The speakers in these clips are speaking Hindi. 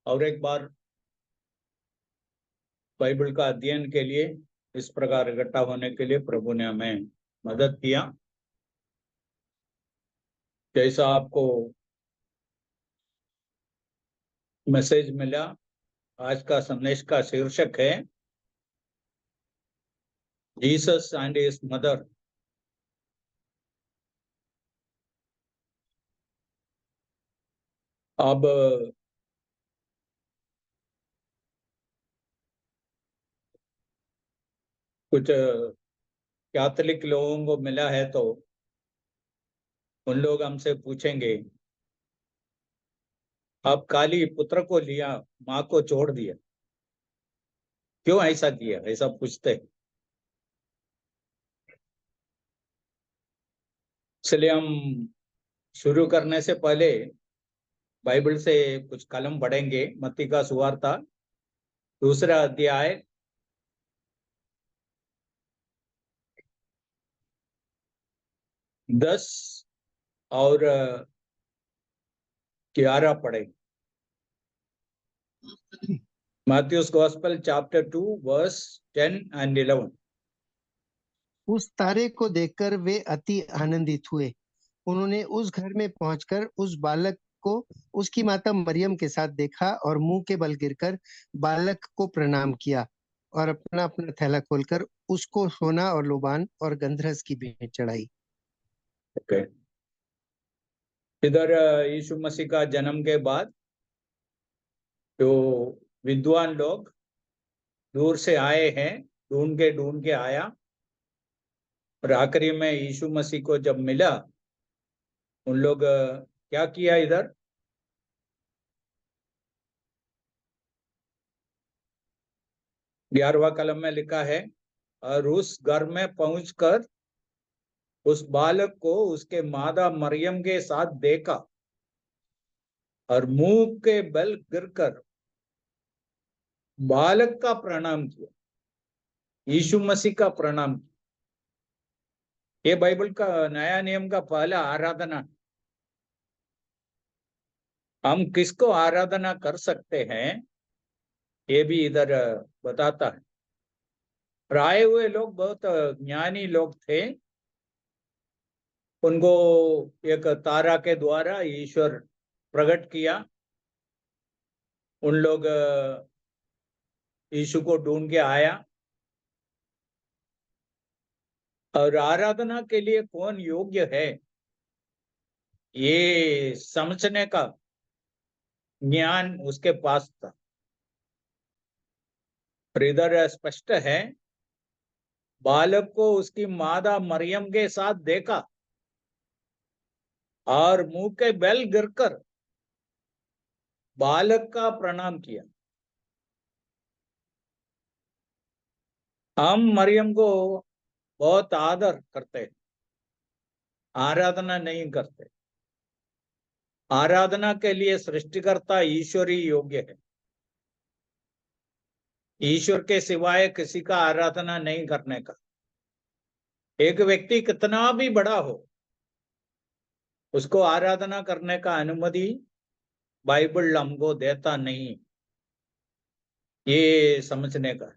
और एक बार बाइबल का अध्ययन के लिए इस प्रकार इकट्ठा होने के लिए प्रभु ने हमें मदद किया। जैसा आपको मैसेज मिला, आज का संदेश का शीर्षक है जीसस एंड हिज मदर। अब कुछ कैथोलिक लोगों को मिला है तो उन लोग हमसे पूछेंगे, आप काली पुत्र को लिया, माँ को छोड़ दिया, क्यों ऐसा किया? ऐसा पूछते हैं। इसलिए हम शुरू करने से पहले बाइबल से कुछ कलम पढ़ेंगे। मत्ती का सुवार्ता 2 अध्याय 10 और 11 पढ़ेंगे। Matthew's gospel chapter 2 verse 10 and 11। उस तारे को देखकर वे अति आनंदित हुए। उन्होंने उस घर में पहुंचकर उस बालक को उसकी माता मरियम के साथ देखा और मुंह के बल गिरकर बालक को प्रणाम किया और अपना अपना थैला खोलकर उसको सोना और लोबान और गंधरस की भेंट चढ़ाई। ओके, इधर यीशु मसीह का जन्म के बाद जो विद्वान लोग दूर से आए हैं, ढूंढ के आया, और आखिरी में यीशु मसीह को जब मिला, उन लोग क्या किया? इधर 11वां कलम में लिखा है, और उस घर में पहुंचकर उस बालक को उसके माता मरियम के साथ देखा और मुंह के बल गिरकर बालक का प्रणाम किया, यीशु मसीह का प्रणाम किया। ये बाइबल का नया नियम का पहला आराधना। हम किसको आराधना कर सकते हैं ये भी इधर बताता है। और आए हुए लोग बहुत ज्ञानी लोग थे। उनको एक तारा के द्वारा ईश्वर प्रकट किया। उन लोग यीशु को ढूंढ के आया, और आराधना के लिए कौन योग्य है ये समझने का ज्ञान उसके पास था। और इधर स्पष्ट है, बालक को उसकी माता मरियम के साथ देखा और मुंह के बल गिरकर बालक का प्रणाम किया। हम मरियम को बहुत आदर करते हैं, आराधना नहीं करते। आराधना के लिए सृष्टिकर्ता ईश्वर ही योग्य है। ईश्वर के सिवाय किसी का आराधना नहीं करने का। एक व्यक्ति कितना भी बड़ा हो, उसको आराधना करने का अनुमति बाइबल हमको देता नहीं, ये समझने का।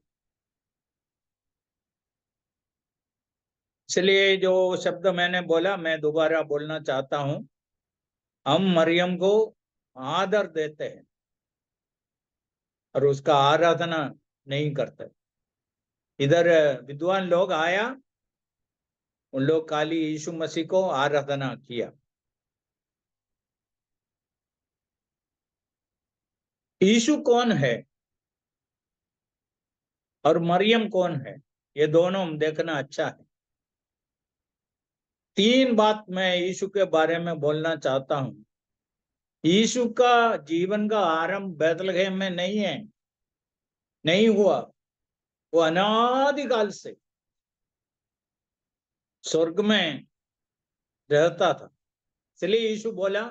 इसलिए जो शब्द मैंने बोला मैं दोबारा बोलना चाहता हूं, हम मरियम को आदर देते हैं और उसका आराधना नहीं करते। इधर विद्वान लोग आया, उन लोग काली यीशु मसीह को आराधना किया। यीशु कौन है और मरियम कौन है, ये दोनों देखना अच्छा है। 3 बात मैं यीशु के बारे में बोलना चाहता हूं। यीशु का जीवन का आरंभ बैतलहम में नहीं है, नहीं हुआ। वो अनादिकाल से स्वर्ग में रहता था। इसलिए यीशु बोला,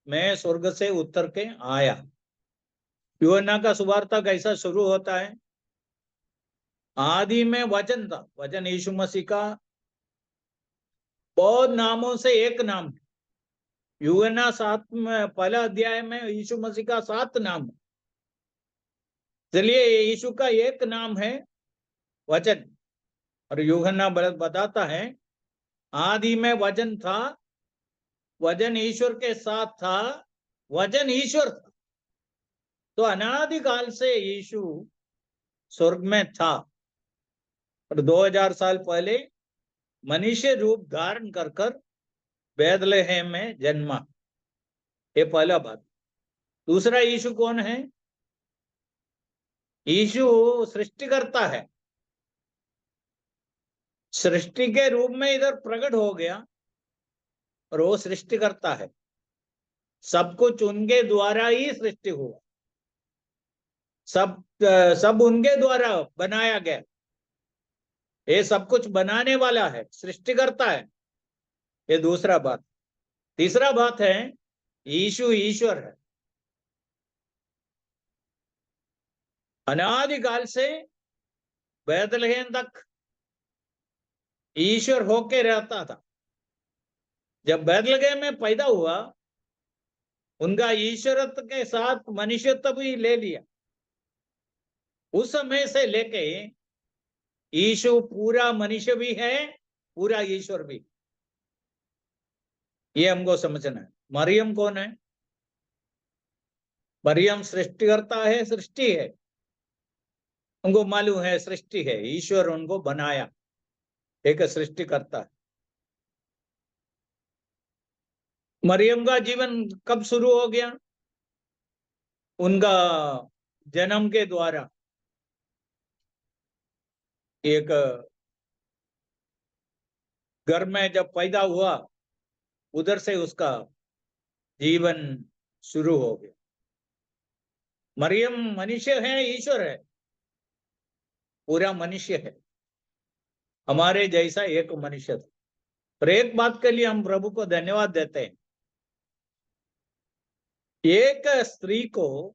मैं स्वर्ग से उतर के आया। यूहन्ना का सुवार्ता कैसा शुरू होता है? आदि में वचन था, वचन यीशु मसीह का बहुत नामों से एक नाम है। यूहन्ना 7 में पहला अध्याय में यीशु मसीह का 7 नाम है। चलिए, यीशु का एक नाम है वचन, और यूहन्ना बताता है आदि में वचन था, वचन ईश्वर के साथ था, वचन ईश्वर था। तो अनादिकाल से यीशु स्वर्ग में था, और 2000 साल पहले मनुष्य रूप धारण कर कर बैतलहम में जन्मा। ये पहला बात। दूसरा, यीशु कौन है? यीशु सृष्टिकर्ता है। सृष्टि के रूप में इधर प्रकट हो गया, और वो सृष्टि करता है। सब कुछ उनके द्वारा ही सृष्टि हुआ, सब उनके द्वारा बनाया गया। ये सब कुछ बनाने वाला है, सृष्टि करता है। ये दूसरा बात। तीसरा बात है, यीशु ईश्वर है। अनादिकाल से बैतलहम तक ईश्वर होके रहता था। जब बैतलहम में पैदा हुआ, उनका ईश्वरत्व के साथ मनुष्यत्व भी ले लिया। उस समय से लेके यीशु पूरा मनुष्य भी है, पूरा ईश्वर भी। ये हमको समझना है। मरियम कौन है? मरियम सृष्टिकर्ता है, सृष्टि है। उनको मालूम है सृष्टि है, ईश्वर उनको बनाया, एक सृष्टिकर्ता है। मरियम का जीवन कब शुरू हो गया? उनका जन्म के द्वारा। एक घर में जब पैदा हुआ, उधर से उसका जीवन शुरू हो गया। मरियम मनुष्य है, ईश्वर है, पूरा मनुष्य है, हमारे जैसा एक मनुष्य था। पर एक बात के लिए हम प्रभु को धन्यवाद देते हैं। एक स्त्री को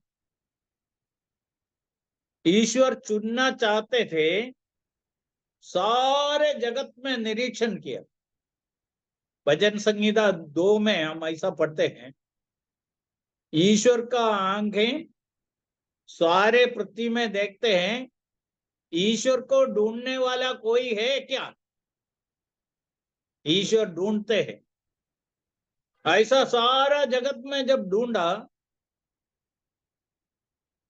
ईश्वर चुनना चाहते थे। सारे जगत में निरीक्षण किया। भजन संहिता 2 में हम ऐसा पढ़ते हैं, ईश्वर का आंखें सारे पृथ्वी में देखते हैं, ईश्वर को ढूंढने वाला कोई है क्या? ईश्वर ढूंढते हैं। ऐसा सारा जगत में जब ढूंढा,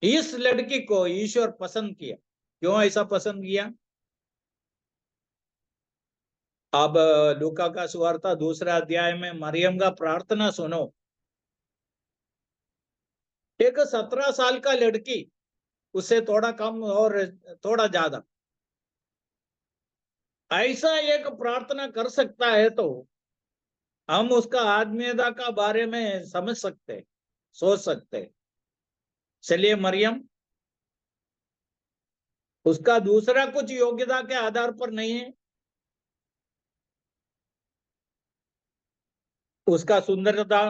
इस लड़की को ईश्वर पसंद किया। क्यों ऐसा पसंद किया? अब लूका का सुवार्ता 2 अध्याय में मरियम का प्रार्थना सुनो। एक 17 साल का लड़की, उससे थोड़ा कम और थोड़ा ज्यादा, ऐसा एक प्रार्थना कर सकता है, तो हम उसका आत्मीयता का बारे में समझ सकते, सोच सकते। चलिए, मरियम उसका दूसरा कुछ योग्यता के आधार पर नहीं है, उसका सुंदरता,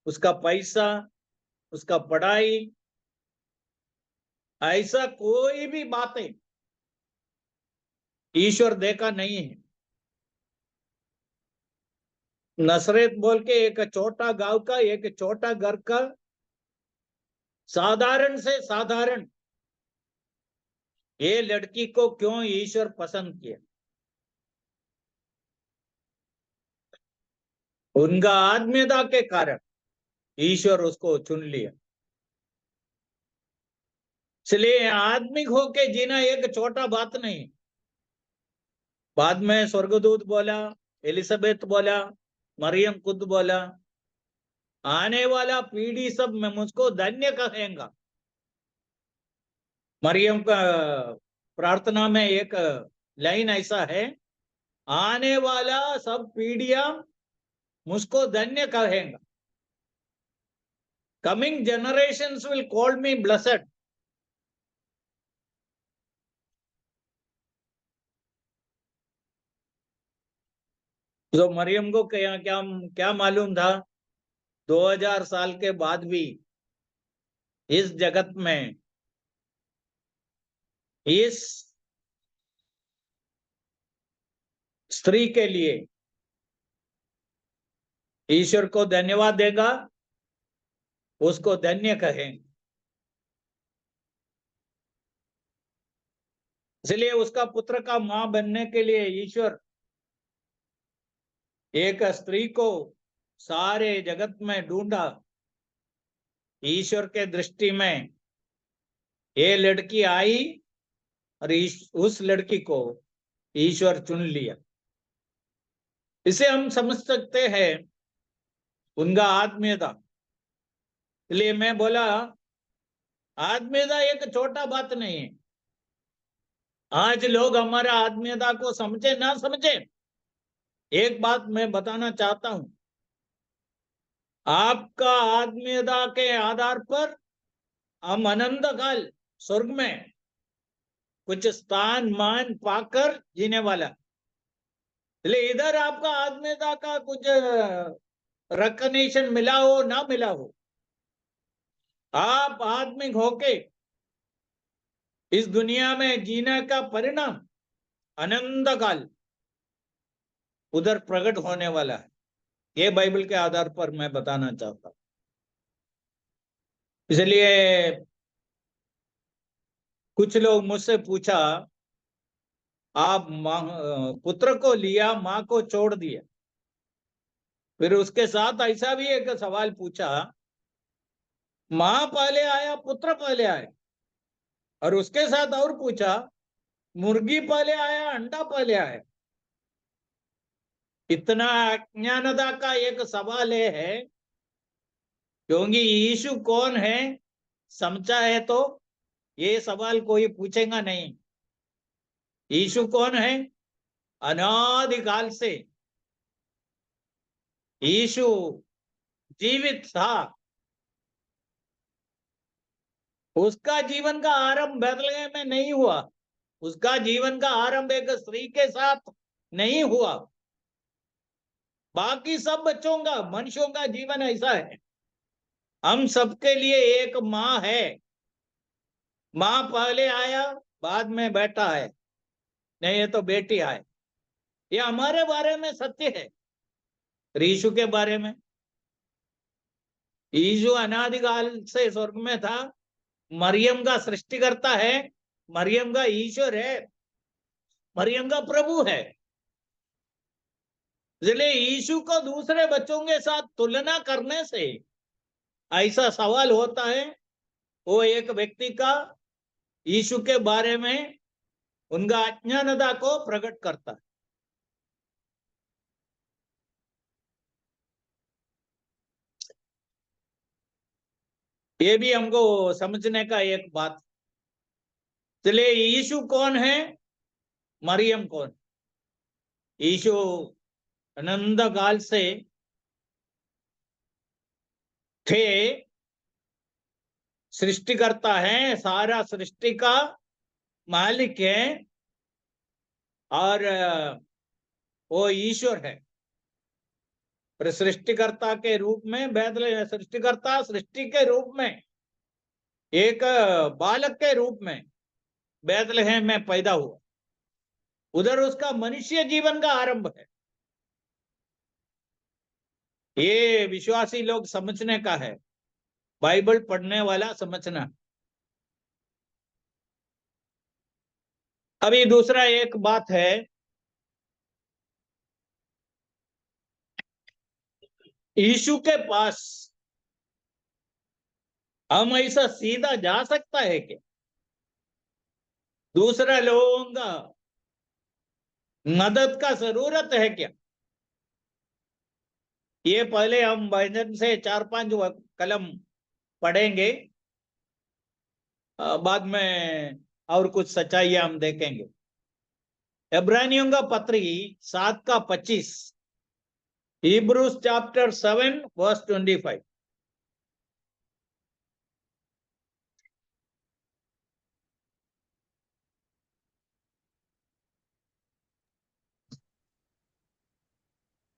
उसका पैसा, उसका पढ़ाई, ऐसा कोई भी बातें ईश्वर देखा नहीं है। नसरेत बोल के एक छोटा गांव का, एक छोटा घर का साधारण से साधारण ये लड़की को क्यों ईश्वर पसंद किया? उनका आत्मीयता के कारण ईश्वर उसको चुन लिया। इसलिए आदमी होके जीना एक छोटा बात नहीं। बाद में स्वर्गदूत बोला, एलिजाबेथ बोला, मरियम खुद बोला, आने वाला पीढ़ी सब में मुझको धन्य कहेगा। मरियम का प्रार्थना में एक लाइन ऐसा है, आने वाला सब पीढ़ियां मुझको धन्य कहेगा। Coming generations will call me blessed. तो मरियम को क्या क्या क्या मालूम था? 2000 साल के बाद भी इस जगत में, इस स्त्री के लिए ईश्वर को धन्यवाद देगा, उसको धन्य कहेंगे। इसलिए उसका पुत्र का मां बनने के लिए ईश्वर एक स्त्री को सारे जगत में ढूंढा। ईश्वर के दृष्टि में ये लड़की आई और उस लड़की को ईश्वर चुन लिया। इसे हम समझ सकते हैं उनका आत्मीयता। इसलिए मैं बोला आत्मीयता एक छोटा बात नहीं है। आज लोग हमारा आत्मीयता को समझे ना समझे, एक बात मैं बताना चाहता हूं, आपका आत्मीयता के आधार पर हम अनंत काल स्वर्ग में कुछ स्थान मान पाकर जीने वाला। इसलिए इधर आपका आत्मीयता का कुछ रिकॉग्निशन मिला हो ना मिला हो, आप आत्मिक होके इस दुनिया में जीने का परिणाम अनंत काल उधर प्रकट होने वाला है। ये बाइबल के आधार पर मैं बताना चाहता हूं। इसलिए कुछ लोग मुझसे पूछा, आप पुत्र को लिया, मां को छोड़ दिया। फिर उसके साथ ऐसा भी एक सवाल पूछा, मां पहले आया पुत्र पहले आया, और उसके साथ और पूछा मुर्गी पहले आया अंडा पहले आया। इतना अज्ञानता का एक सवाल है, क्योंकि यीशु कौन है समझा है तो ये सवाल कोई पूछेगा नहीं। यीशु कौन है? अनादिकाल से यीशु जीवित था। उसका जीवन का आरंभ बैतलहम में नहीं हुआ। उसका जीवन का आरंभ एक स्त्री के साथ नहीं हुआ। बाकी सब बच्चों का, मनुष्यों का जीवन ऐसा है, हम सबके लिए एक माँ है। माँ पहले आया, बाद में बेटा है, नहीं ये तो बेटी आए। ये हमारे बारे में सत्य है। यीशु के बारे में, यीशु अनादिकाल से स्वर्ग में था, मरियम का सृष्टिकर्ता है, मरियम का ईश्वर है, मरियम का प्रभु है। इसलिए यीशु को दूसरे बच्चों के साथ तुलना करने से ऐसा सवाल होता है, वो एक व्यक्ति का यीशु के बारे में उनका अज्ञानता को प्रकट करता है। ये भी हमको समझने का एक बात। चलिए यीशु कौन है, मरियम कौन? यीशु अनंत काल से थे, सृष्टिकर्ता है, सारा सृष्टि का मालिक है, और वो ईश्वर है। पर सृष्टिकर्ता के रूप में बैतलहम, सृष्टिकर्ता सृष्टि के रूप में एक बालक के रूप में बैतलहम में पैदा हुआ। उधर उसका मनुष्य जीवन का आरंभ है। ये विश्वासी लोग समझने का है, बाइबल पढ़ने वाला समझना। अभी दूसरा एक बात है, यीशु के पास हम ऐसा सीधा जा सकता है क्या? दूसरा लोगों का मदद का जरूरत है क्या? ये पहले हम भजन से 4-5 कलम पढ़ेंगे, बाद में और कुछ सच्चाइयां हम देखेंगे। इब्रानियों का पत्री 7:25, Hebrews chapter 7 verse 25।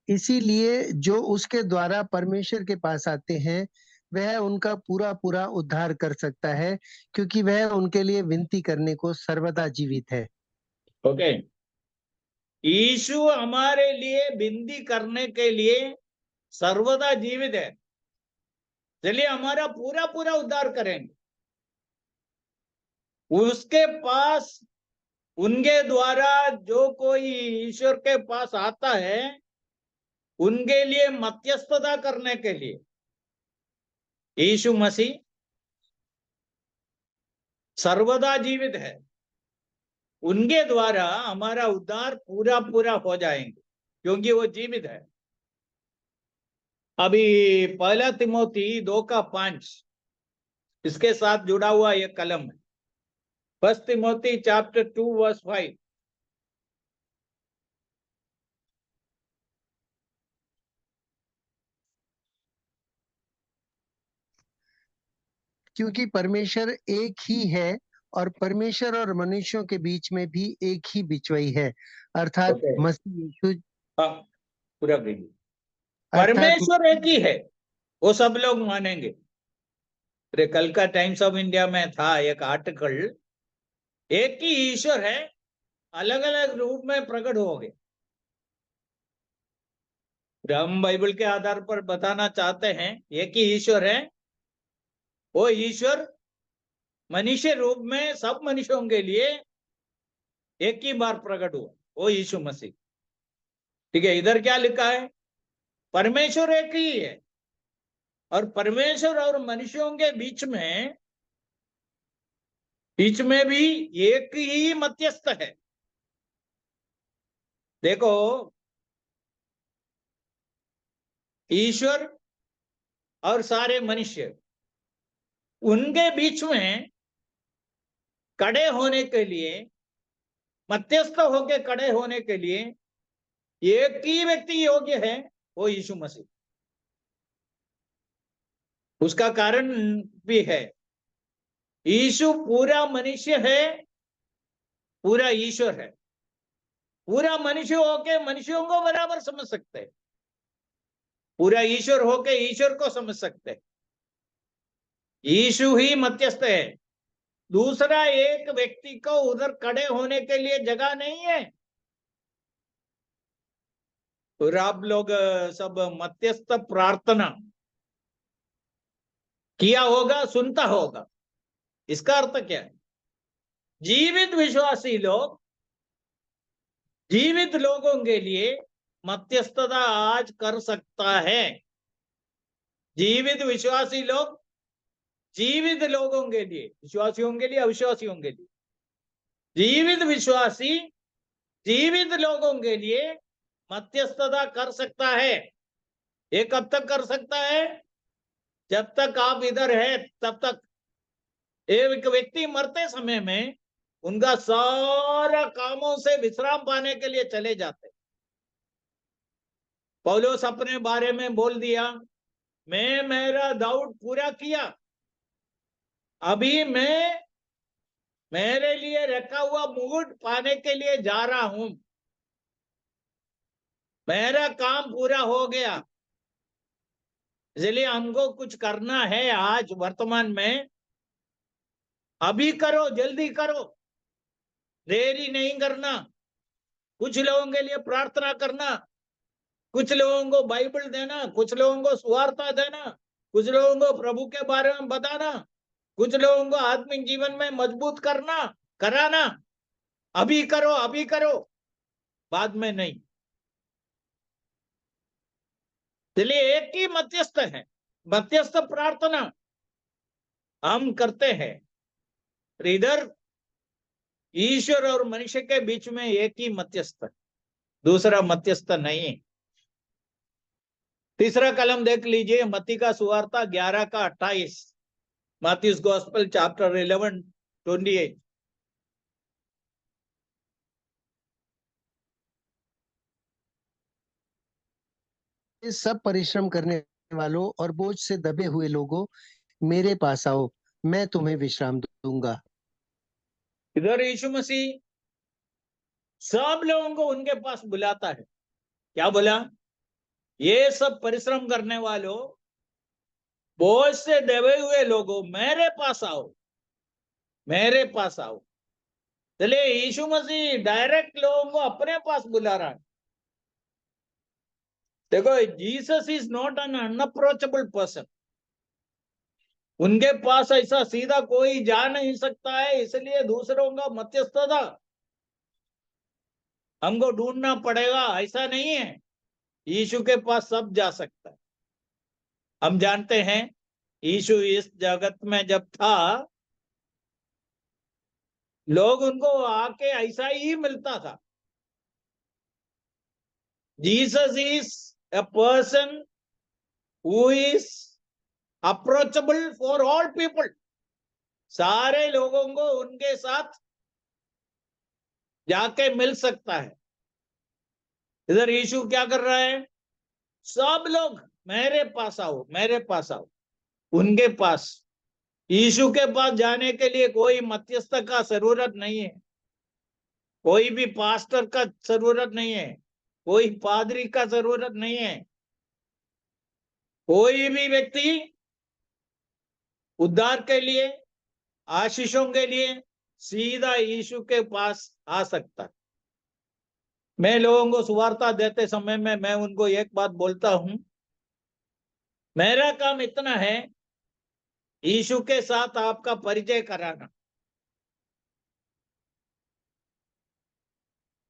इसीलिए जो उसके द्वारा परमेश्वर के पास आते हैं वह उनका पूरा पूरा उद्धार कर सकता है, क्योंकि वह उनके लिए विनती करने को सर्वदा जीवित है। ओके, यीशु हमारे लिए विनती करने के लिए सर्वदा जीवित है। चलिए हमारा पूरा पूरा उद्धार करेंगे। उसके पास उनके द्वारा जो कोई ईश्वर के पास आता है, उनके लिए मध्यस्थता करने के लिए यीशु मसीह सर्वदा जीवित है। उनके द्वारा हमारा उद्धार पूरा पूरा हो जाएंगे, क्योंकि वो जीवित है। अभी 1 तिमोथी 2:5 इसके साथ जुड़ा हुआ एक कलम है। 1 तिमोथी चैप्टर 2:5। क्योंकि परमेश्वर एक ही है और परमेश्वर और मनुष्यों के बीच में भी एक ही बिचवई है, अर्थात ओके, मसीह यीशु। हाँ, पूरा करिए। अर्थात परमेश्वर एक ही है, वो सब लोग मानेंगे। अरे कल का टाइम्स ऑफ इंडिया में था एक आर्टिकल, एक ही ईश्वर है, अलग अलग रूप में प्रकट हो गए। हम बाइबल के आधार पर बताना चाहते हैं, एक ही ईश्वर है। वो ईश्वर मनुष्य रूप में सब मनुष्यों के लिए एक ही बार प्रकट हुआ, वो यीशु मसीह। ठीक है, इधर क्या लिखा है? परमेश्वर एक ही है, और परमेश्वर और मनुष्यों के बीच में भी एक ही मध्यस्थ है। देखो, ईश्वर और सारे मनुष्य, उनके बीच में खड़े होने के लिए, मध्यस्थ होके खड़े होने के लिए एक ही व्यक्ति योग्य है, वो यीशु मसीह। उसका कारण भी है, यीशु पूरा मनुष्य है, पूरा ईश्वर है। पूरा मनुष्य होके मनुष्यों को बराबर समझ सकते हैं, पूरा ईश्वर होके ईश्वर को समझ सकते हैं। यीशु ही मध्यस्थ है, दूसरा एक व्यक्ति को उधर खड़े होने के लिए जगह नहीं है। और आप लोग सब मध्यस्थ प्रार्थना किया होगा, सुनता होगा। इसका अर्थ क्या है? जीवित विश्वासी लोग, जीवित लोगों के लिए मध्यस्थता आज कर सकता है। जीवित विश्वासी लोग, जीवित लोगों के लिए, विश्वासियों के लिए, अविश्वासियों के लिए, जीवित विश्वासी जीवित लोगों के लिए मध्यस्थता कर सकता है। ये कब तक कर सकता है? जब तक आप इधर है तब तक। एक व्यक्ति मरते समय में उनका सारा कामों से विश्राम पाने के लिए चले जाते। पौलुस अपने बारे में बोल दिया, मैं मेरा दौड़ पूरा किया, अभी मैं मेरे लिए रखा हुआ मुकुट पाने के लिए जा रहा हूं, मेरा काम पूरा हो गया। इसलिए हमको कुछ करना है आज वर्तमान में, अभी करो, जल्दी करो, देरी नहीं करना। कुछ लोगों के लिए प्रार्थना करना, कुछ लोगों को बाइबल देना, कुछ लोगों को सुवार्ता देना, कुछ लोगों को प्रभु के बारे में बताना, कुछ लोगों को आत्मिक जीवन में मजबूत करना, कराना। अभी करो, अभी करो, बाद में नहीं। इसलिए एक ही मध्यस्थ है, मध्यस्थ प्रार्थना हम करते हैं। इधर ईश्वर और मनुष्य के बीच में एक ही मध्यस्थ, दूसरा मध्यस्थ नहीं। तीसरा कलम देख लीजिए, मत्ती का सुवार्ता 11:28, मैथ्यूज गॉस्पेल चैप्टर 11:28। इस सब परिश्रम करने वालों और बोझ से दबे हुए लोगों, मेरे पास आओ, मैं तुम्हें विश्राम दूंगा। इधर यीशु मसीह सब लोगों को उनके पास बुलाता है। क्या बोला? ये सब परिश्रम करने वालों, बोझ से दबे हुए लोगों, मेरे पास आओ, मेरे पास आओ। चलिए, यीशु मसीह डायरेक्ट लोगों को अपने पास बुला रहा है। देखो, Jesus is not an unapproachable person. उनके पास ऐसा सीधा कोई जा नहीं सकता है, इसलिए दूसरों का मध्यस्थता हमको ढूंढना पड़ेगा, ऐसा नहीं है। यीशु के पास सब जा सकता है। हम जानते हैं यीशु इस जगत में जब था, लोग उनको आके ऐसा ही मिलता था। Jesus is a person who is approachable for all people. सारे लोगों को उनके साथ जाके मिल सकता है। इधर यीशु क्या कर रहा है? सब लोग मेरे पास आओ, मेरे पास आओ। उनके पास, यीशु के पास जाने के लिए कोई मध्यस्थ का जरूरत नहीं है, कोई भी पास्टर का जरूरत नहीं है, कोई पादरी का जरूरत नहीं है। कोई भी व्यक्ति उद्धार के लिए, आशीषों के लिए सीधा यीशु के पास आ सकता है। मैं लोगों को सुवार्ता देते समय में मैं उनको एक बात बोलता हूं, मेरा काम इतना है यीशु के साथ आपका परिचय कराना।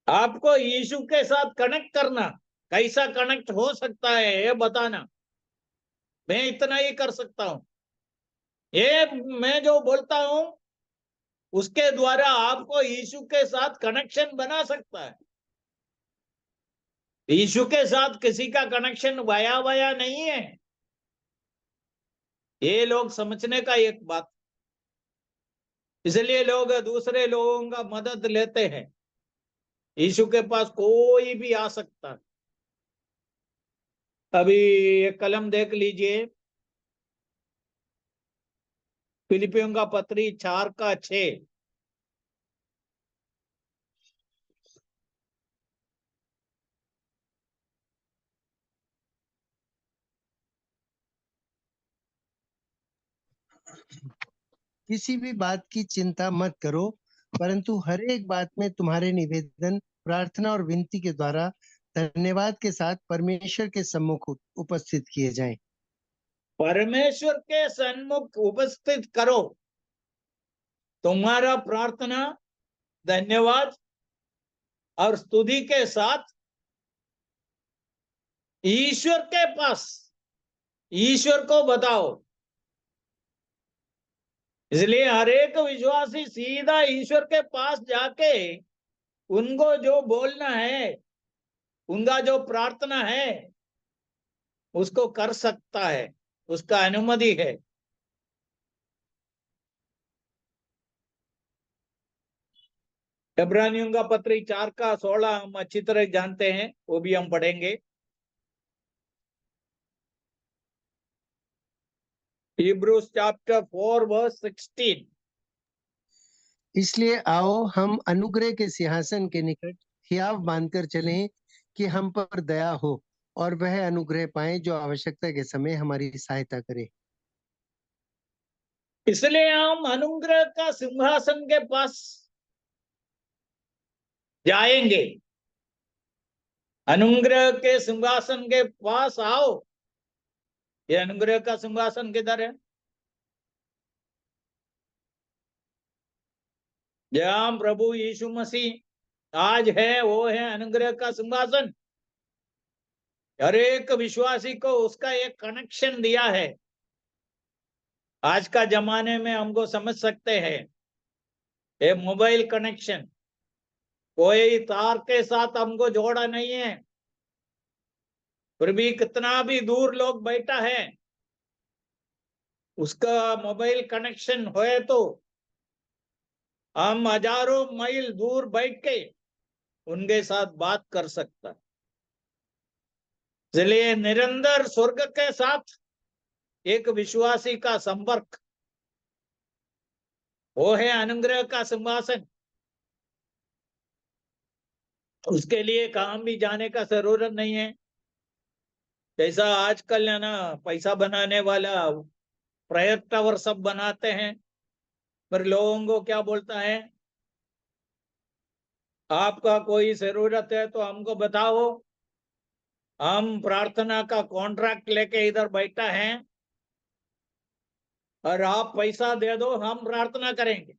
आपको यीशु के साथ कनेक्ट करना। कैसा कनेक्ट हो सकता है ये बताना। मैं इतना ही कर सकता हूं। ये मैं जो बोलता हूं उसके द्वारा आपको यीशु के साथ कनेक्शन बना सकता है। यीशु के साथ किसी का कनेक्शन वाया वाया नहीं है। ये लोग समझने का एक बात, इसलिए लोग दूसरे लोगों का मदद लेते हैं। यीशु के पास कोई भी आ सकता है। अभी एक कलम देख लीजिए, फिलिपियों का पत्री 4:6। किसी भी बात की चिंता मत करो, परंतु हर एक बात में तुम्हारे निवेदन, प्रार्थना और विनती के द्वारा धन्यवाद के साथ परमेश्वर के सम्मुख उपस्थित किए जाएं। परमेश्वर के सन्मुख उपस्थित करो। तुम्हारा प्रार्थना, धन्यवाद और स्तुति के साथ ईश्वर के पास, ईश्वर को बताओ। इसलिए हर एक विश्वासी सीधा ईश्वर के पास जाके उनको जो बोलना है, उनका जो प्रार्थना है, उसको कर सकता है, उसका अनुमति है। इब्रानियों का पत्री 4:16 हम अच्छी तरह जानते हैं, वो भी हम पढ़ेंगे। Hebrews chapter 4 verse 16। इसलिए आओ हम अनुग्रह के सिंहासन के निकट हियाव बांधकर चलें कि हम पर दया हो और वह अनुग्रह पाएं जो आवश्यकता के समय हमारी सहायता करे। इसलिए हम अनुग्रह का सिंहासन के पास जाएंगे। अनुग्रह के सिंहासन के पास आओ। ये अनुग्रह का सिंहासन किधर है? जहां प्रभु यीशु मसीह आज है, वो है अनुग्रह का सिंहासन। हर एक विश्वासी को उसका एक कनेक्शन दिया है। आज का जमाने में हमको समझ सकते हैं, ये मोबाइल कनेक्शन कोई तार के साथ हमको जोड़ा नहीं है। फिर भी कितना भी दूर लोग बैठा है, उसका मोबाइल कनेक्शन होए तो हम हजारों मील दूर बैठ के उनके साथ बात कर सकता है। इसलिए निरंतर स्वर्ग के साथ एक विश्वासी का संपर्क, वो है अनुग्रह का सिंहासन। उसके लिए कहाँ भी जाने का जरूरत नहीं है। जैसा आजकल है ना, पैसा बनाने वाला प्रोजेक्ट टावर सब बनाते हैं, पर लोगों को क्या बोलता है, आपका कोई जरूरत है तो हमको बताओ, हम प्रार्थना का कॉन्ट्रैक्ट लेके इधर बैठा है और आप पैसा दे दो, हम प्रार्थना करेंगे।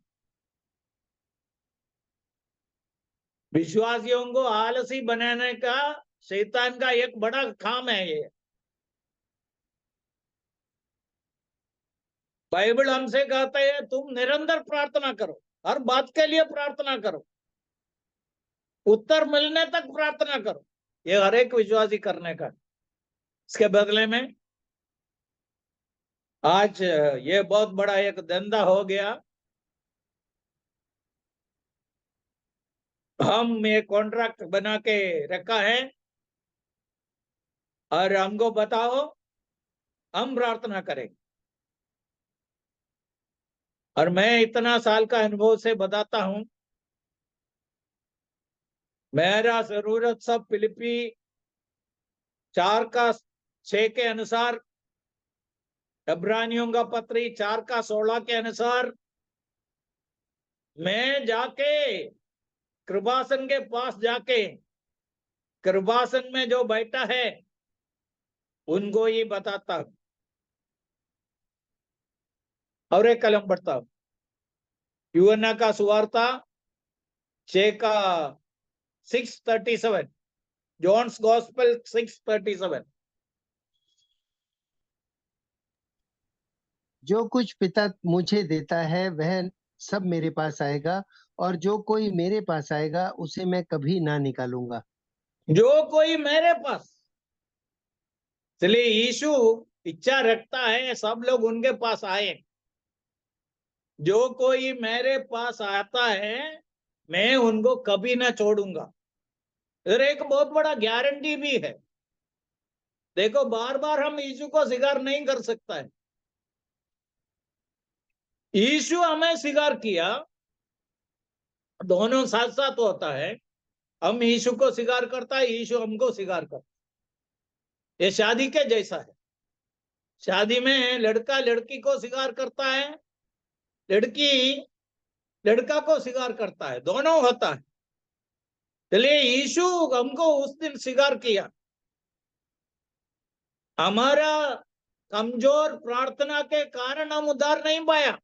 विश्वासियों को आलसी बनाने का शैतान का एक बड़ा काम है ये। बाइबल हमसे कहता है तुम निरंतर प्रार्थना करो, हर बात के लिए प्रार्थना करो, उत्तर मिलने तक प्रार्थना करो। ये हर एक विश्वासी करने का। इसके बदले में आज ये बहुत बड़ा एक धंधा हो गया। हम ये कॉन्ट्रैक्ट बना के रखा है और हमको बताओ, हम प्रार्थना करेंगे। और मैं इतना साल का अनुभव से बताता हूं, मेरा जरूरत सब फिलिपी 4:6 के अनुसार, इब्रानियों का पत्री 4:16 के अनुसार, मैं जाके कृपासन के पास जाके कृपासन में जो बैठा है उनको ये बताता हूं और एक कलम पढ़ता हूं। यूहन्ना का सुवार्ता 6:637, जॉन्स गॉस्पेल 6:37। जो कुछ पिता मुझे देता है वह सब मेरे पास आएगा, और जो कोई मेरे पास आएगा उसे मैं कभी ना निकालूंगा। जो कोई मेरे पास, इसलिए यीशु इच्छा रखता है सब लोग उनके पास आए। जो कोई मेरे पास आता है मैं उनको कभी ना छोड़ूंगा। इधर एक बहुत बड़ा गारंटी भी है। देखो, बार बार हम यीशु को स्वीकार नहीं कर सकता है। यीशु हमें स्वीकार किया, दोनों साथ साथ होता है। हम यीशु को स्वीकार करता है, यीशु हमको स्वीकार करता है। ये शादी के जैसा है। शादी में लड़का लड़की को स्वीकार करता है, लड़की लड़का को स्वीकार करता है, दोनों होता है। चलिए, यीशु हमको उस दिन स्वीकार किया। हमारा कमजोर प्रार्थना के कारण हम उद्धार नहीं पाया।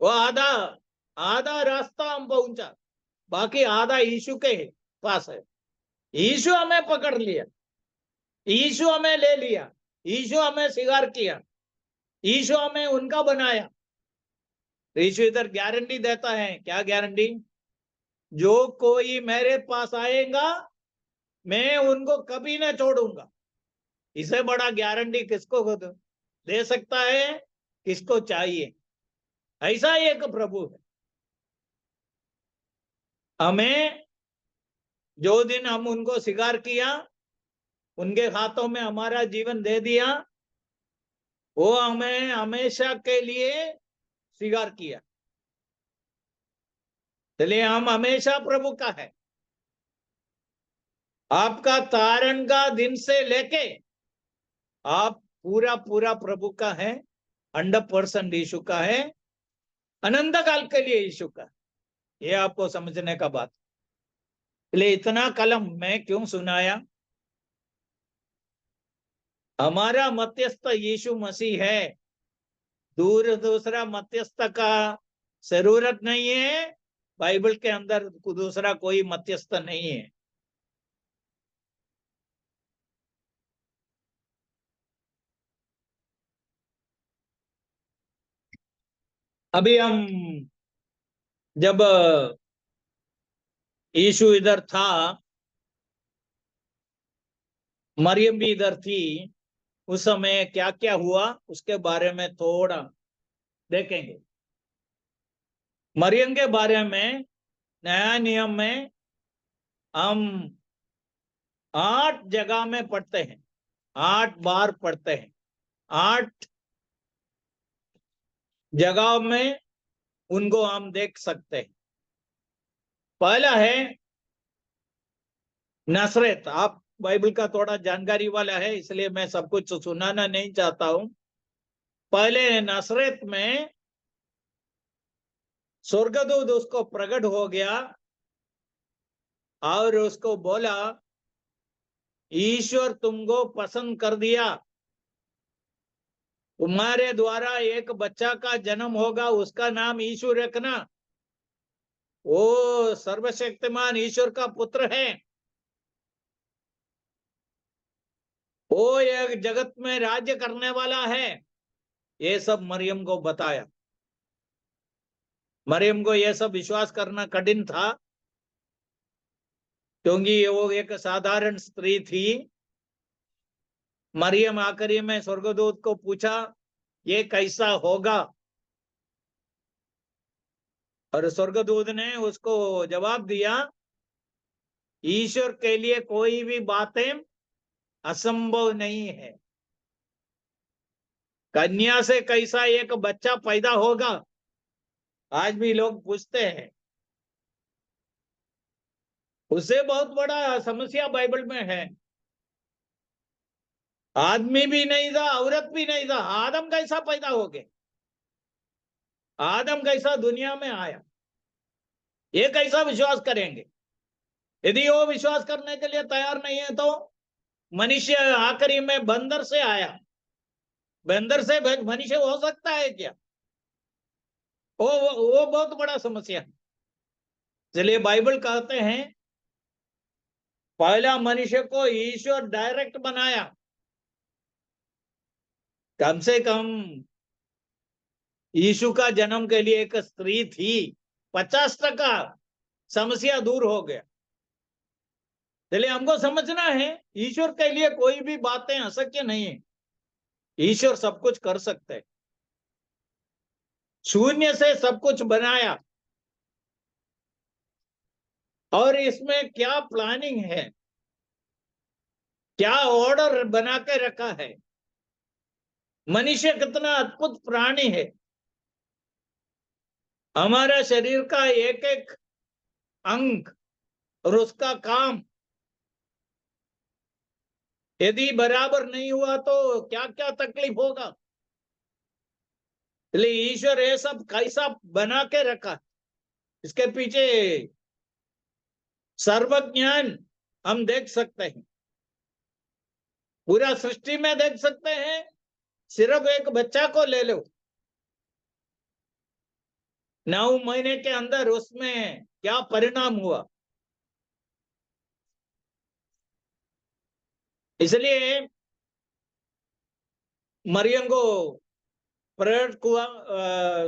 वो आधा आधा रास्ता हम पहुंचा, बाकी आधा यीशु के पास है। यीशु हमें पकड़ लिया, यीशु हमें ले लिया, यीशु हमें स्वीकार किया, यीशु हमें उनका बनाया। यीशु इधर गारंटी देता है। क्या गारंटी? जो कोई मेरे पास आएगा मैं उनको कभी ना छोड़ूंगा। इसे बड़ा गारंटी किसको दे सकता है? किसको चाहिए? ऐसा ही एक प्रभु है। हमें जो दिन हम उनको स्वीकार किया, उनके हाथों में हमारा जीवन दे दिया, वो हमें हमेशा के लिए स्वीकार किया। इसलिए हम हमेशा प्रभु का है। आपका तारण का दिन से लेके आप पूरा पूरा प्रभु का है, 100% यीशु का है, अनंत काल के लिए यीशु का। ये आपको समझने का बात। इसलिए इतना कलम मैं क्यों सुनाया? हमारा मध्यस्थ यीशु मसीह है। दूसरा मध्यस्थ का जरूरत नहीं है। बाइबल के अंदर दूसरा कोई मध्यस्थ नहीं है। अभी हम जब यीशु इधर था, मरियम भी इधर थी, उस समय क्या क्या हुआ उसके बारे में थोड़ा देखेंगे। मरियम के बारे में नया नियम में हम 8 जगह में पढ़ते हैं, 8 बार पढ़ते हैं। 8 जगह में उनको हम देख सकते हैं। पहला है नसरत। आप बाइबल का थोड़ा जानकारी वाला है, इसलिए मैं सब कुछ सुनाना नहीं चाहता हूं। पहले नसरत में स्वर्गदूत उसको प्रकट हो गया और उसको बोला, ईश्वर तुमको पसंद कर दिया, तुम्हारे द्वारा एक बच्चा का जन्म होगा, उसका नाम यीशु रखना। वो सर्वशक्तिमान ईश्वर का पुत्र है, वो एक जगत में राज्य करने वाला है। ये सब मरियम को बताया। मरियम को यह सब विश्वास करना कठिन था, क्योंकि वो एक साधारण स्त्री थी। मरियम आखिरी में स्वर्गदूत को पूछा, ये कैसा होगा? और स्वर्गदूत ने उसको जवाब दिया, ईश्वर के लिए कोई भी बातें असंभव नहीं है। कन्या से कैसा एक बच्चा पैदा होगा, आज भी लोग पूछते हैं। उससे बहुत बड़ा समस्या बाइबल में है। आदमी भी नहीं था, औरत भी नहीं था, आदम कैसा पैदा हो गया? आदम कैसा दुनिया में आया? ये कैसा विश्वास करेंगे? यदि वो विश्वास करने के लिए तैयार नहीं है, तो मनुष्य आखिरी में बंदर से आया। बंदर से मनुष्य हो सकता है क्या? वो बहुत बड़ा समस्या है। इसलिए बाइबल कहते हैं, पहला मनुष्य को ईश्वर डायरेक्ट बनाया। कम से कम यीशु का जन्म के लिए एक स्त्री थी, 50% समस्या दूर हो गया। इसलिए हमको समझना है, ईश्वर के लिए कोई भी बातें अशक्य नहीं है। ईश्वर सब कुछ कर सकते हैं। शून्य से सब कुछ बनाया, और इसमें क्या प्लानिंग है, क्या ऑर्डर बना के रखा है। मनुष्य कितना अद्भुत प्राणी है। हमारा शरीर का एक एक अंग और उसका काम यदि बराबर नहीं हुआ, तो क्या क्या तकलीफ होगा। इसलिए ईश्वर ये सब कैसा बना के रखा, इसके पीछे सर्वज्ञान हम देख सकते हैं। पूरा सृष्टि में देख सकते हैं। सिर्फ एक बच्चा को ले लो, 9 महीने के अंदर उसमें क्या परिणाम हुआ। इसलिए मरियम को प्रकट हुआ,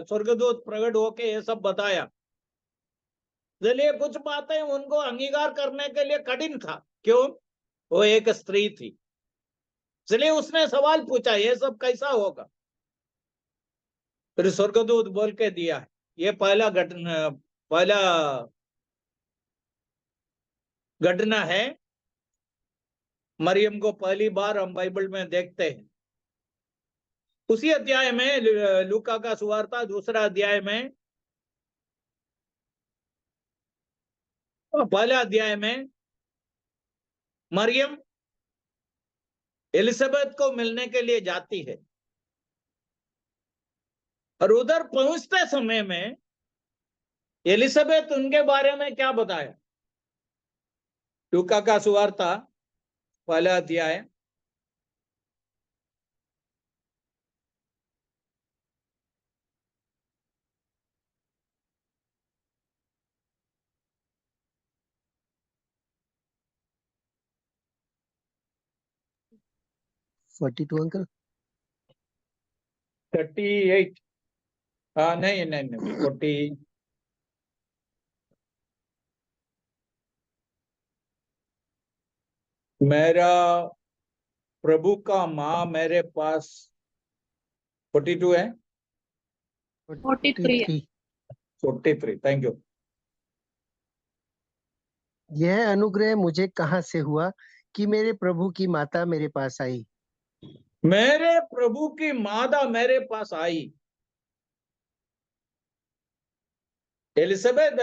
स्वर्गदूत प्रकट होके ये सब बताया। इसलिए कुछ बातें उनको अंगीकार करने के लिए कठिन था। क्यों? वो एक स्त्री थी। इसलिए उसने सवाल पूछा, ये सब कैसा होगा? फिर स्वर्गदूत बोल के दिया है। ये पहला घटना है। मरियम को पहली बार हम बाइबल में देखते हैं। उसी अध्याय में, लूका का सुवार्ता 2 अध्याय में, पहला अध्याय में मरियम एलिजाबेथ को मिलने के लिए जाती है। और उधर पहुंचते समय में एलिजाबेथ उनके बारे में क्या बताया? लूका का सुवार्ता पहला अध्याय, फोर्टी टू अंकल। 38। हाँ, नहीं नहीं नहीं, 40। मेरा प्रभु का माँ मेरे पास 42 है। 43 43, थैंक यू। यह अनुग्रह मुझे कहाँ से हुआ कि मेरे प्रभु की माता मेरे पास आई? मेरे प्रभु की माता मेरे पास आई। एलिजाबेथ,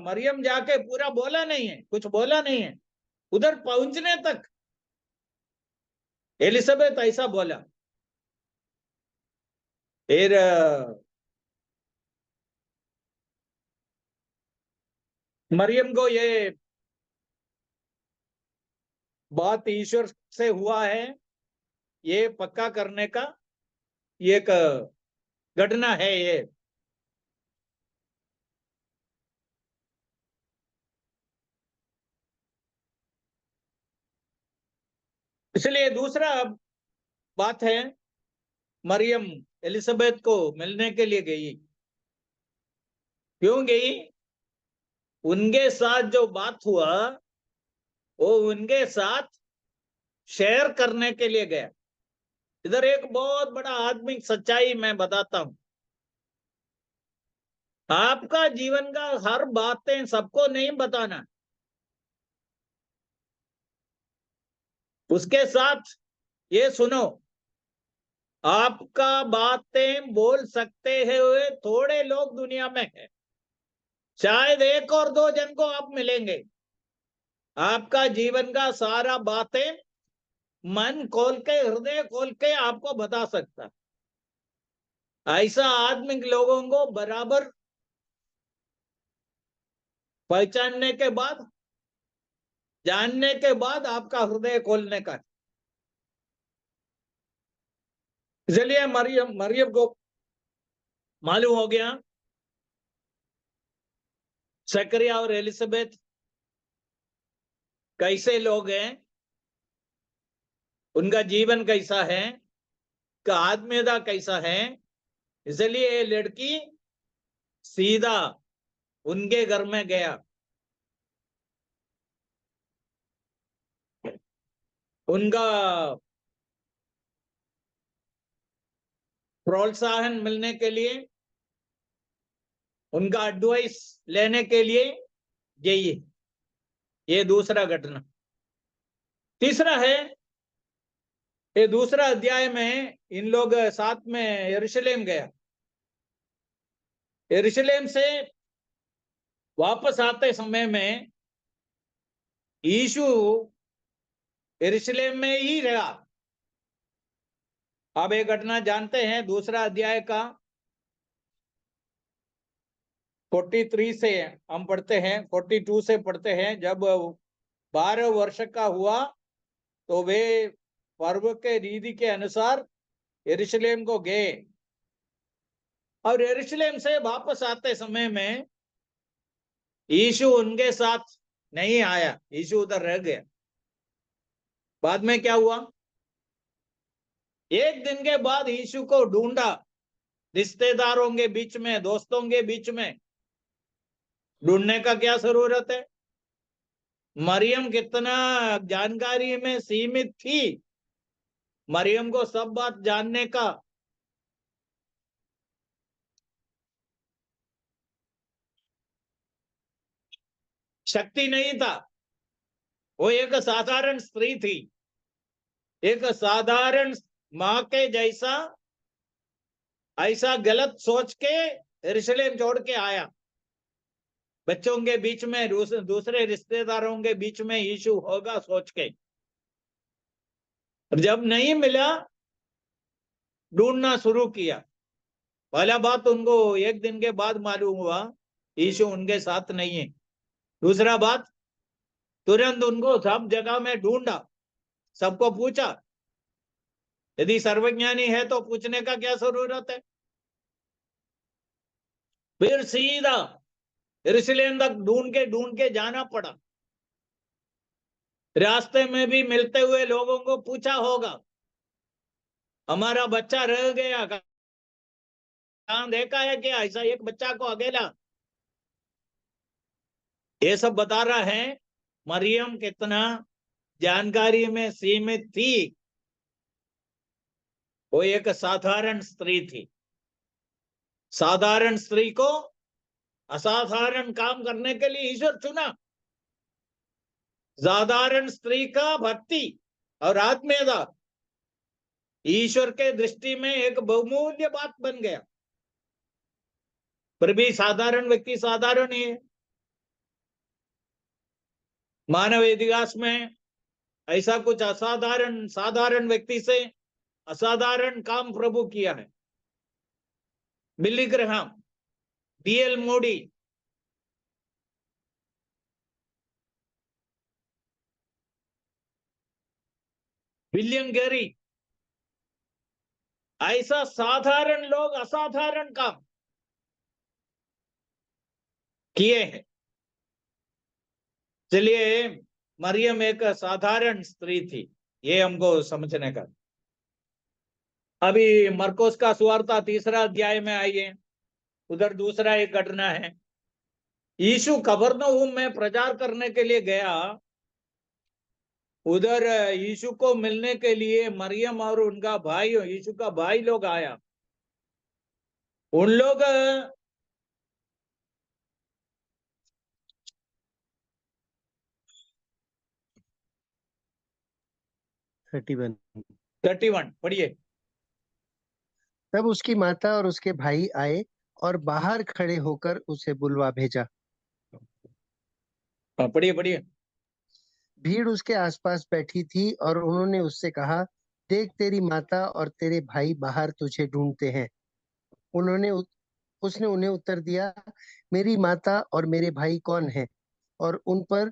मरियम जाके पूरा बोला नहीं है, कुछ बोला नहीं है। उधर पहुंचने तक एलिजाबेथ ऐसा बोला। फिर मरियम को ये बात ईश्वर से हुआ है, ये पक्का करने का ये एक घटना है। ये इसलिए दूसरा बात है, मरियम एलिजाबेथ को मिलने के लिए गई। क्यों गई? उनके साथ जो बात हुआ वो उनके साथ शेयर करने के लिए गया। इधर एक बहुत बड़ा आत्मिक सच्चाई मैं बताता हूं। आपका जीवन का हर बातें सबको नहीं बताना। उसके साथ ये सुनो, आपका बातें बोल सकते हैं हुए थोड़े लोग दुनिया में हैं। शायद एक और दो जन को आप मिलेंगे। आपका जीवन का सारा बातें मन खोल के, हृदय खोल के आपको बता सकता। ऐसा आदमी लोगों को बराबर पहचानने के बाद, जानने के बाद आपका हृदय खोलने का। इसलिए मरियम मरियम को मालूम हो गया जकरिया और एलिजाबेथ कैसे लोग हैं, उनका जीवन कैसा है, का आत्मीयता कैसा है। इसलिए ये लड़की सीधा उनके घर में गया। उनका प्रोत्साहन मिलने के लिए, उनका एडवाइस लेने के लिए यही है। ये दूसरा घटना। तीसरा है, ये दूसरा अध्याय में इन लोग साथ में यरूशलेम गया। यरूशलेम से वापस आते समय में यीशु यरूशलेम में ही रहा। आप ये घटना जानते हैं, दूसरा अध्याय का 43 से हम पढ़ते हैं, 42 से पढ़ते हैं। जब 12 वर्ष का हुआ तो वे पर्व के रीति के अनुसार यरूशलेम को गए। और यरूशलेम से वापस आते समय में यीशु उनके साथ नहीं आया, यीशु उधर रह गया। बाद में क्या हुआ? एक दिन के बाद यीशु को ढूंढा, रिश्तेदारों के बीच में, दोस्तों के बीच में। ढूंढने का क्या जरूरत है? मरियम कितना जानकारी में सीमित थी, मरियम को सब बात जानने का शक्ति नहीं था। वो एक साधारण स्त्री थी, एक साधारण माँ के जैसा ऐसा गलत सोच के यरूशलेम छोड़ के आया। बच्चों के बीच में, दूसरे रिश्तेदारों के बीच में यीशु होगा सोच के। जब नहीं मिला, ढूंढना शुरू किया। पहला बात, उनको एक दिन के बाद मालूम हुआ यीशु उनके साथ नहीं है। दूसरा बात, तुरंत उनको सब जगह में ढूंढा, सबको पूछा। यदि सर्वज्ञानी है तो पूछने का क्या जरूरत है? फिर सीधा यरूशलेम तक ढूंढ के जाना पड़ा। रास्ते में भी मिलते हुए लोगों को पूछा होगा, हमारा बच्चा रह गया, कहां देखा है कि ऐसा एक बच्चा को अकेला? ये सब बता रहा है मरियम कितना जानकारी में सीमित थी। वो एक साधारण स्त्री थी। साधारण स्त्री को असाधारण काम करने के लिए ईश्वर चुना। साधारण स्त्री का भक्ति और आत्मीयता ईश्वर के दृष्टि में एक बहुमूल्य बात बन गया। पर भी साधारण व्यक्ति साधारण ही है। मानव इतिहास में ऐसा कुछ असाधारण, साधारण व्यक्ति से असाधारण काम प्रभु किया है। बिली ग्राहम, डीएल मोडी, विलियम गेरी, ऐसा साधारण लोग असाधारण काम किए हैं। चलिए, मरियम एक साधारण स्त्री थी, ये हमको समझने का। अभी मरकोस का सुवार्ता 3 अध्याय में आइए, उधर दूसरा एक घटना है। यीशु कबरनहूम में प्रचार करने के लिए गया। उधर यीशु को मिलने के लिए मरियम और उनका भाई, यीशु का भाई लोग आया। उन लोग 31। 31 पढ़िए। तब उसकी माता और उसके भाई आए और बाहर खड़े होकर उसे बुलवा भेजा। हाँ, पढ़िए पढ़िए। भीड़ उसके आसपास बैठी थी और उन्होंने उससे कहा, देख तेरी माता और तेरे भाई बाहर तुझे ढूंढते हैं। उसने उन्हें उत्तर दिया, मेरी माता और मेरे भाई कौन हैं? और उन पर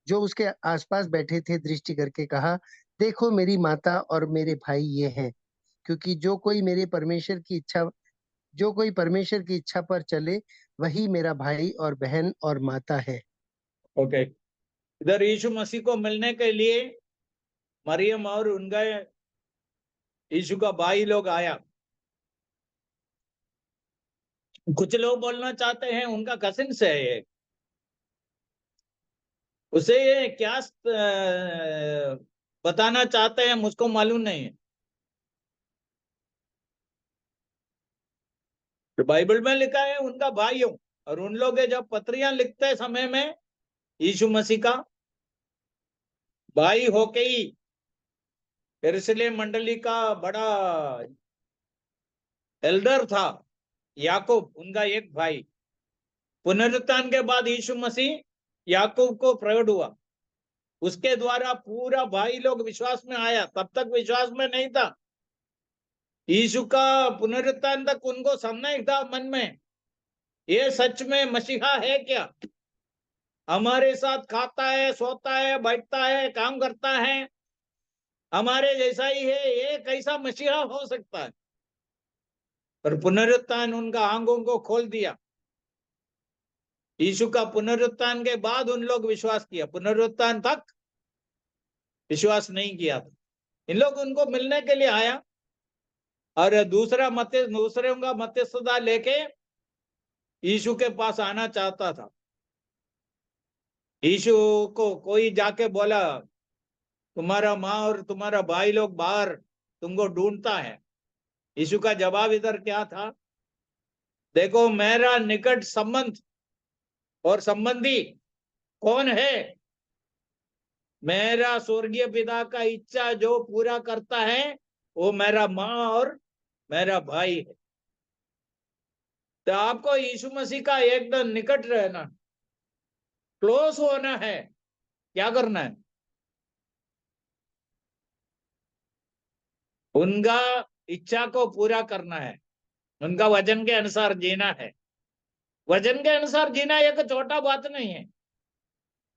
जो उसके आसपास बैठे थे दृष्टि करके कहा, देखो मेरी माता और मेरे भाई ये हैं। क्योंकि जो कोई परमेश्वर की इच्छा पर चले वही मेरा भाई और बहन और माता है। ओके, इधर यीशु मसीह को मिलने के लिए मरियम और उनका यीशु का भाई लोग आया। कुछ लोग बोलना चाहते हैं उनका कजिन से है ये। उसे ये क्या बताना चाहते हैं मुझको मालूम नहीं है। तो बाइबल में लिखा है उनका भाई हूं। और उन लोग जब पत्रियां लिखते समय में यीशु मसीह का भाई होके ही यरूशलेम मंडली का बड़ा एल्डर था याकूब, उनका एक भाई। पुनरुत्थान के बाद यीशु मसीह याकूब को प्रकट हुआ, उसके द्वारा पूरा भाई लोग विश्वास में आया। तब तक विश्वास में नहीं था। यीशु का पुनरुत्थान तक उनको समझना था मन में, ये सच में मसीहा है क्या? हमारे साथ खाता है, सोता है, बैठता है, काम करता है, हमारे जैसा ही है, ये कैसा मसीहा हो सकता है? पर पुनरुत्थान उनका आंखों को खोल दिया। यीशु का पुनरुत्थान के बाद उन लोग विश्वास किया, पुनरुत्थान तक विश्वास नहीं किया था। इन लोग उनको मिलने के लिए आया और दूसरे का मध्यस्थता लेके यीशु के पास आना चाहता था। यीशु को कोई जाके बोला, तुम्हारा माँ और तुम्हारा भाई लोग बाहर तुमको ढूंढता है। यीशु का जवाब इधर क्या था? देखो मेरा निकट संबंध और संबंधी कौन है? मेरा स्वर्गीय पिता का इच्छा जो पूरा करता है वो मेरा माँ और मेरा भाई है। तो आपको यीशु मसीह का एकदम निकट रहना, क्लोज होना है। क्या करना है? उनका इच्छा को पूरा करना है, उनका वचन के अनुसार जीना है। वचन के अनुसार जीना एक छोटा बात नहीं है,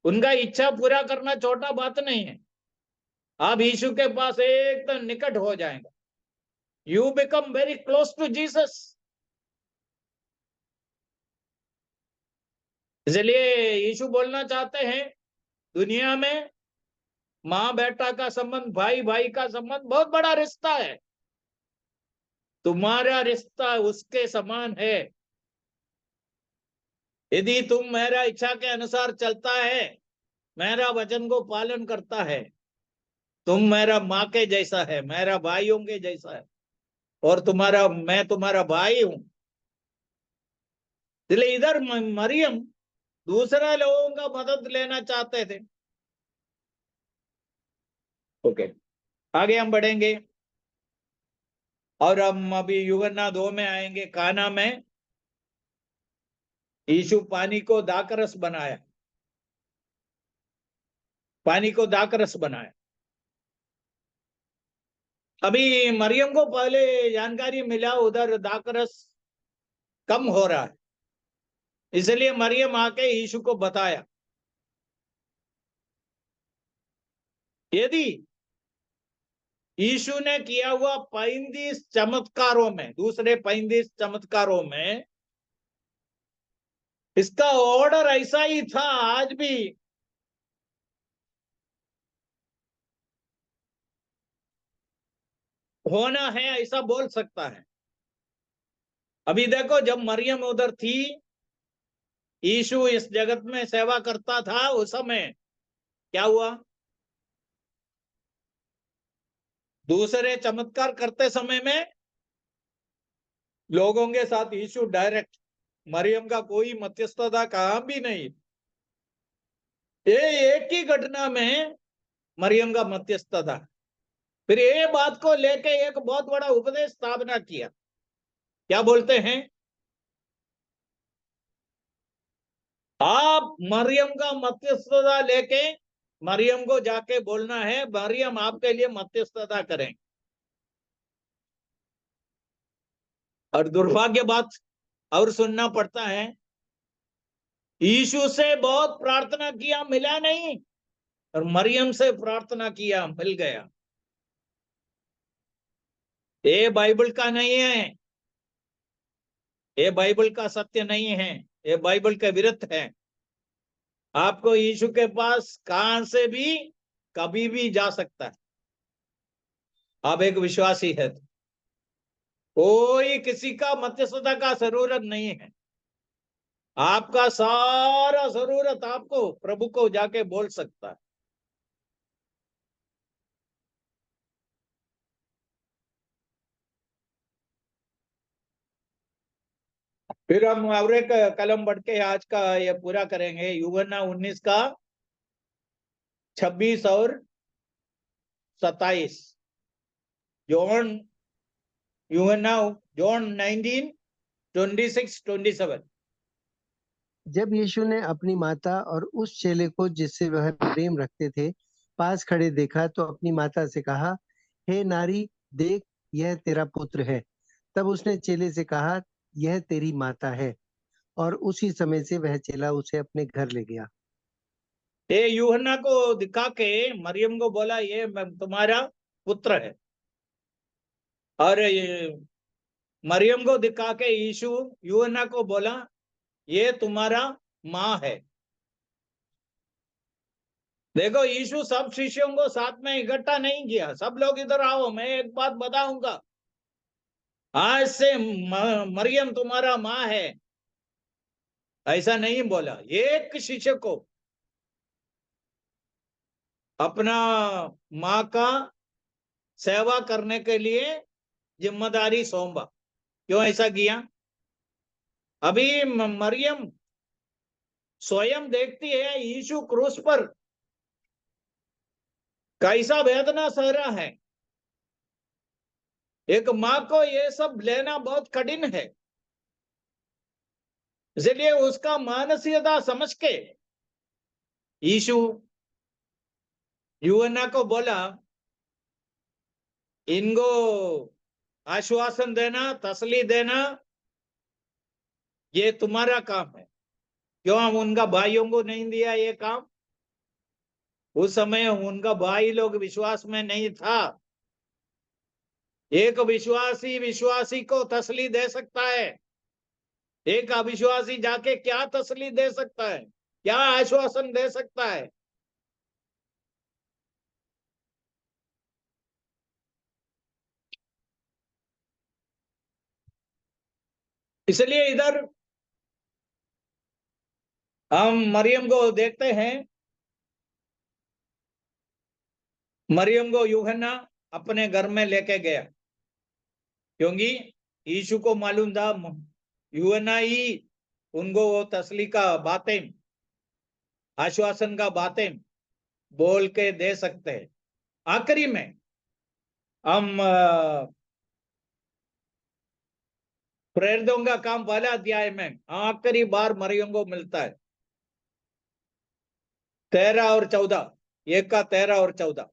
उनका इच्छा पूरा करना छोटा बात नहीं है। आप यीशु के पास एकदम निकट हो जाएंगे। You become very close to Jesus. इसलिए यीशु बोलना चाहते हैं, दुनिया में माँ बेटा का संबंध, भाई भाई का संबंध बहुत बड़ा रिश्ता है। तुम्हारा रिश्ता उसके समान है। यदि तुम मेरा इच्छा के अनुसार चलता है, मेरा वचन को पालन करता है, तुम मेरा माँ के जैसा है, मेरा भाइयों के जैसा है, और मैं तुम्हारा भाई हूं। इसलिए इधर मरियम दूसरे लोगों का मदद लेना चाहते थे। ओके, आगे हम बढ़ेंगे और हम अभी यूहन्ना 2 में आएंगे। काना में यीशु पानी को दाखरस बनाया, पानी को दाखरस बनाया। अभी मरियम को पहले जानकारी मिला उधर दाखरस कम हो रहा है, इसलिए मरियम आके यीशु को बताया। यदि यीशु ने किया हुआ 35 चमत्कारों में, दूसरे 35 चमत्कारों में इसका ऑर्डर ऐसा ही था, आज भी होना है ऐसा बोल सकता है। अभी देखो, जब मरियम उधर थी, यीशु इस जगत में सेवा करता था, उस समय क्या हुआ? दूसरे चमत्कार करते समय में लोगों के साथ यीशु डायरेक्ट, मरियम का कोई मध्यस्थता कहां भी नहीं। ये एक ही घटना में मरियम का मध्यस्थता था। फिर ये बात को लेके एक बहुत बड़ा उपदेश स्थापना किया। क्या बोलते हैं? आप मरियम का मध्यस्थता लेके मरियम को जाके बोलना है, मरियम आपके लिए मध्यस्थता करें। और दुर्भाग्य बात और सुनना पड़ता है, यीशु से बहुत प्रार्थना किया, मिला नहीं, और मरियम से प्रार्थना किया, मिल गया। ये बाइबल का नहीं है, ये बाइबल का सत्य नहीं है, ये बाइबल के विरुद्ध है। आपको यीशु के पास कहां से भी कभी भी जा सकता है। आप एक विश्वासी है तो कोई किसी का मध्यस्थता का जरूरत नहीं है। आपका सारा जरूरत आपको प्रभु को जाके बोल सकता है। फिर हम और एक कलम बढ़ के आज का ये पूरा करेंगे, यूहन्ना 19 का 26 और 27। जॉन यूहन्ना जॉन 19 26 27। जब यीशु ने अपनी माता और उस चेले को जिससे वह प्रेम रखते थे पास खड़े देखा तो अपनी माता से कहा, हे नारी, देख, यह तेरा पुत्र है। तब उसने चेले से कहा, यह तेरी माता है। और उसी समय से वह चेला उसे अपने घर ले गया। ये यूहन्ना को दिखा के मरियम को बोला, ये तुम्हारा पुत्र है। और ये मरियम को दिखा के यीशु यूहन्ना को बोला, ये तुम्हारा माँ है। देखो, यीशु सब शिष्यों को साथ में इकट्ठा नहीं किया, सब लोग इधर आओ, मैं एक बात बताऊंगा, आज से मरियम तुम्हारा माँ है, ऐसा नहीं बोला। एक शिष्य को अपना माँ का सेवा करने के लिए जिम्मेदारी सौंपा। क्यों ऐसा किया? अभी मरियम स्वयं देखती है यीशु क्रूस पर कैसा वेदना सह रहा है। एक माँ को ये सब लेना बहुत कठिन है, इसलिए उसका मानसिकता समझ के यीशु यूहन्ना को बोला, इनको आश्वासन देना, तसल्ली देना, ये तुम्हारा काम है। क्यों हम उनका भाइयों को नहीं दिया ये काम? उस समय उनका भाई लोग विश्वास में नहीं था। एक विश्वासी विश्वासी को तसल्ली दे सकता है, एक अविश्वासी जाके क्या तसल्ली दे सकता है, क्या आश्वासन दे सकता है? इसलिए इधर हम मरियम को देखते हैं। मरियम को यूहन्ना अपने घर में लेके गया, क्योंकि यीशु को मालूम था यूहन्ना ही उनको वो तसल्ली का बातें, आश्वासन का बातें बोल के दे सकते हैं। आखिरी में हम प्रेरितों का काम पहला अध्याय में आखिरी बार मरियम को मिलता है, 13 और 14, 1 का 13 और 14।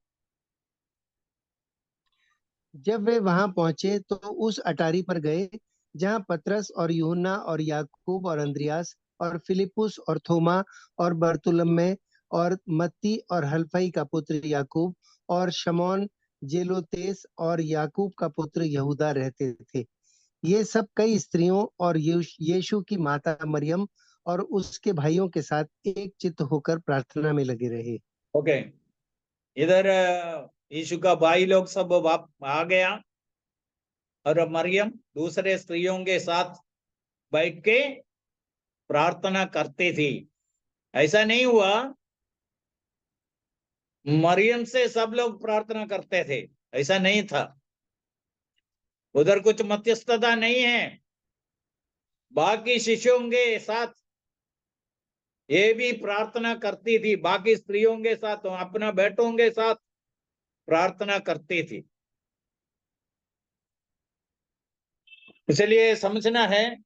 जब वे वहां पहुंचे तो उस अटारी पर गए जहां पतरस और यूहन्ना और याकूब और अंद्रियास और फिलिपुस और थोमा और बरतुलमै और मत्ती और हलफई का पुत्र याकूब और शमौन जेलोतेस और याकूब का पुत्र यहूदा रहते थे। ये सब कई स्त्रियों और यीशु की माता मरियम और उसके भाइयों के साथ एक चित्त होकर प्रार्थना में लगे रहे। ओके, इधर यीशु का भाई लोग सब आ गया, और मरियम दूसरे स्त्रियों के साथ बैठ के प्रार्थना करती थी। ऐसा नहीं हुआ मरियम से सब लोग प्रार्थना करते थे, ऐसा नहीं था। उधर कुछ मध्यस्थता नहीं है। बाकी शिष्यों के साथ ये भी प्रार्थना करती थी, बाकी स्त्रियों के साथ, अपना बेटों के साथ प्रार्थना करती थी। इसलिए समझना है,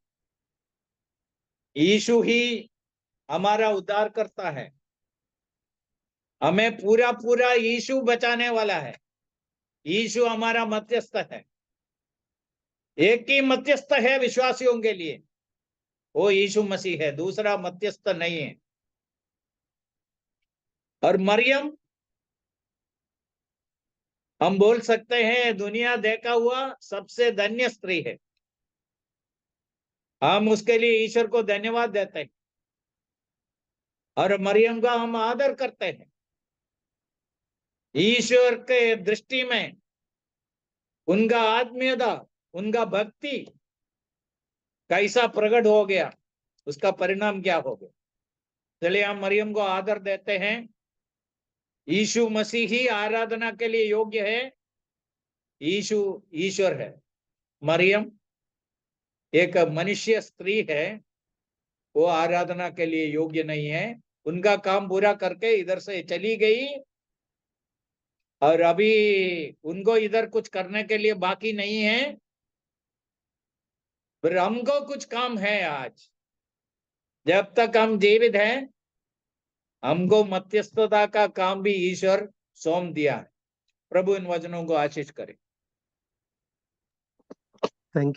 यीशु ही हमारा उद्धार करता है। हमें पूरा पूरा यीशु बचाने वाला है। यीशु हमारा मध्यस्थ है। एक ही मध्यस्थ है विश्वासियों के लिए, वो यीशु मसीह है, दूसरा मध्यस्थ नहीं है। और मरियम, हम बोल सकते हैं दुनिया देखा हुआ सबसे धन्य स्त्री है। हम उसके लिए ईश्वर को धन्यवाद देते हैं और मरियम का हम आदर करते हैं। ईश्वर के दृष्टि में उनका आत्मीयता, उनका भक्ति कैसा प्रकट हो गया, उसका परिणाम क्या हो गया। चलिए हम मरियम को आदर देते हैं। यीशु मसीह ही आराधना के लिए योग्य है। यीशु ईश्वर है, मरियम एक मनुष्य स्त्री है, वो आराधना के लिए योग्य नहीं है। उनका काम पूरा करके इधर से चली गई और अभी उनको इधर कुछ करने के लिए बाकी नहीं है। फिर हमको कुछ काम है आज, जब तक हम जीवित हैं हमको मध्यस्थता का काम भी ईश्वर सौंप दिया है। प्रभु इन वचनों को आशीष करे। Thank you.